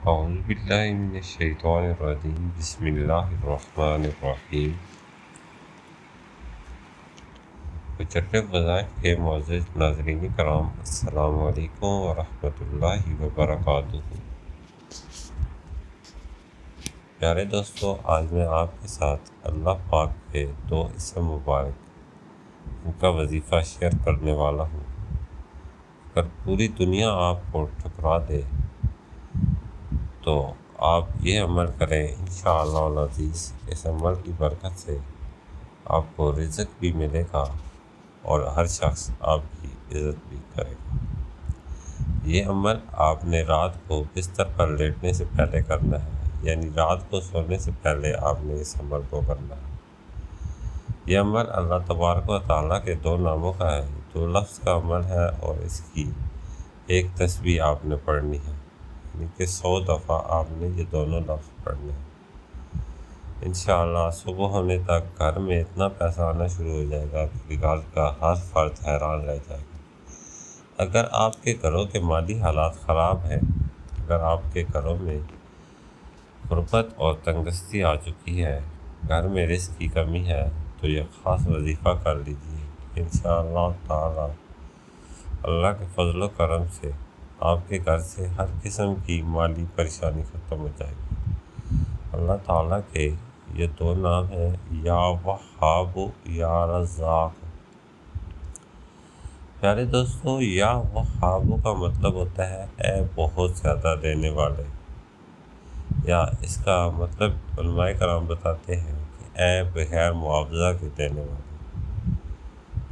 اعوذ باللہ من الشیطان الرجیم بسم اللہ الرحمن الرحیم۔ بچرتے وظائف کے معزز ناظرین کرام، السلام علیکم ورحمۃ اللہ وبرکاتہ۔ پیارے دوستو، آج میں آپ کے ساتھ اللہ پاک کے 2 اسم مبارک ان کا وظیفہ شیئر کرنے والا ہوں۔ اگر پوری دنیا آپ کو ٹھکرا دے تو آپ یہ عمل کریں، انشاءاللہ العزیز اس عمل کی برکت سے آپ کو رزق بھی ملے گا اور ہر شخص آپ کی عزت بھی کرے گا۔ یہ عمل آپ نے رات کو بستر پر لیٹنے سے پہلے کرنا ہے، یعنی رات کو سونے سے پہلے آپ نے اس عمل کو کرنا ہے۔ یہ عمل اللہ تبارک و تعالیٰ کے 2 ناموں کا ہے، 2 لفظ کا عمل ہے، اور اس کی ایک تسبیح آپ نے پڑھنی ہے، یعنی کہ 100 دفعہ آپ نے یہ دونوں لفظ پڑھنے ہیں۔ انشاءاللہ صبح ہونے تک گھر میں اتنا پیسہ آنا شروع ہو جائے گا کہ گھر کا ہر فرد حیران رہ جائے گا۔ اگر آپ کے گھروں کے مالی حالات خراب ہیں، اگر آپ کے گھروں میں غربت اور تنگدستی آ چکی ہے، گھر میں رزق کی کمی ہے، تو یہ خاص وظیفہ کر لیجیے۔ انشاءاللہ تعالی اللہ کے فضل و کرم سے آپ کے گھر سے ہر قسم کی مالی پریشانی ختم ہو جائے گی۔ اللہ تعالیٰ کے یہ 2 نام ہیں، یا وہاب یا رزاق۔ پیارے دوستو، یا وہاب کا مطلب ہوتا ہے اے بہت زیادہ دینے والے، یا اس کا مطلب علماء کرام بتاتے ہیں کہ اے بغیر معاوضہ کے دینے والے،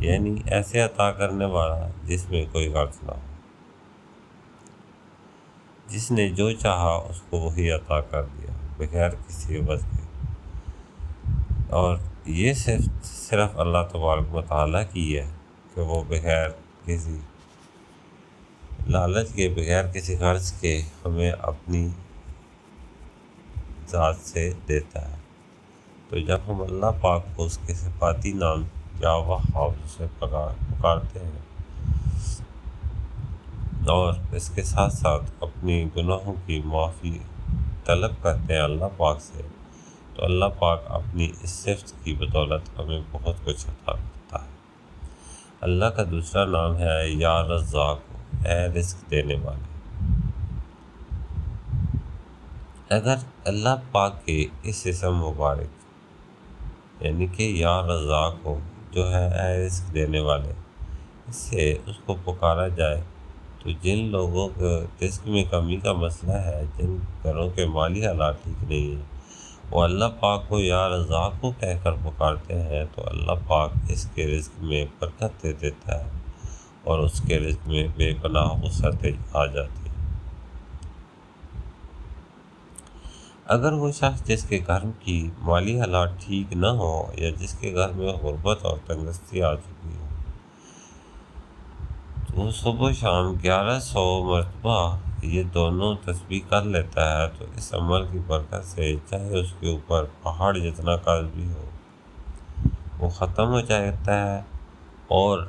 یعنی ایسے عطا کرنے والا جس میں کوئی غرض نہ ہو، جس نے جو چاہا اس کو وہی عطا کر دیا بغیر کسی عوض کے۔ اور یہ صرف اللہ تبارک و تعالیٰ کی ہے کہ وہ بغیر کسی لالچ کے، بغیر کسی غرض کے ہمیں اپنی ذات سے دیتا ہے۔ تو جب ہم اللہ پاک کو اس کے صفاتی نام یا وہاب سے پکارتے ہیں اور اس کے ساتھ ساتھ اپنی گناہوں کی معافی طلب کرتے ہیں اللہ پاک سے، تو اللہ پاک اپنی اس صفت کی بدولت ہمیں بہت کچھ عطا کرتا ہے۔ اللہ کا دوسرا نام ہے یا رزاق، اے رزق دینے والے۔ اگر اللہ پاک کے اس اسم مبارک یعنی کہ یا رزاق ہو، جو ہے اے رزق دینے والے، اس سے اس کو پکارا جائے تو جن لوگوں کو رزق میں کمی کا مسئلہ ہے، جن گھروں کے مالی حالات ٹھیک نہیں ہیں، وہ اللہ پاک کو یا رزاق کو کہہ کر پکارتے ہیں، تو اللہ پاک اس کے رزق میں برکت دے دیتا ہے اور اس کے رزق میں بے پناہ وسعت آ جاتی ہے۔ اگر وہ شخص جس کے گھر کی مالی حالات ٹھیک نہ ہو، یا جس کے گھر میں غربت اور تنگدستی آ چکی ہو، تو وہ صبح و شام 1100 مرتبہ یہ دونوں تسبیح کر لیتا ہے، تو اس عمل کی برکت سے چاہے اس کے اوپر پہاڑ جتنا قرض بھی ہو وہ ختم ہو جاتا ہے، اور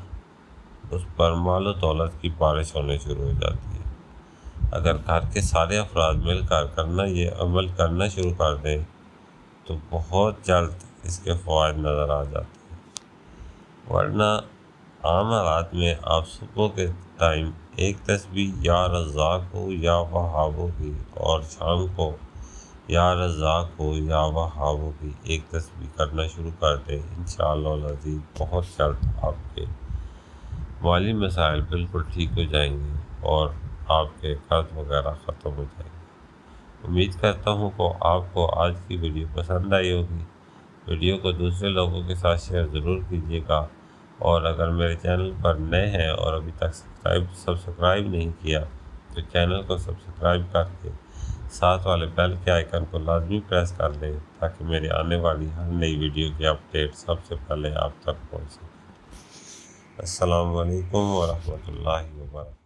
اس پر مال و دولت کی بارش ہونے شروع ہو جاتی ہے۔ اگر گھر کے سارے افراد مل کر یہ عمل کرنا شروع کر دیں تو بہت جلد اس کے فوائد نظر آ جاتے ہیں۔ ورنہ عام حالات میں آپ صبح کے ٹائم ایک تسبیح یا رزاق ہو یا وہاب ہو کی، اور شام کو یا رزاق ہو یا وہاب ہو کی ایک تسبیح کرنا شروع کر دیں، انشاءاللہ العزیز بہت جلد آپ کے مالی مسائل بالکل ٹھیک ہو جائیں گے اور آپ کے قرض وغیرہ ختم ہو جائیں گے۔ امید کرتا ہوں کہ آپ کو آج کی ویڈیو پسند آئی ہوگی۔ ویڈیو کو دوسرے لوگوں کے ساتھ شیئر ضرور کیجیے گا، اور اگر میرے چینل پر نئے ہیں اور ابھی تک سبسکرائب نہیں کیا تو چینل کو سبسکرائب کر کے ساتھ والے بیل کے آئیکن کو لازمی پریس کر لیں، تاکہ میری آنے والی ہر نئی ویڈیو کی اپڈیٹ سب سے پہلے آپ تک پہنچ سکے۔ السلام علیکم ورحمۃ اللہ وبرکاتہ۔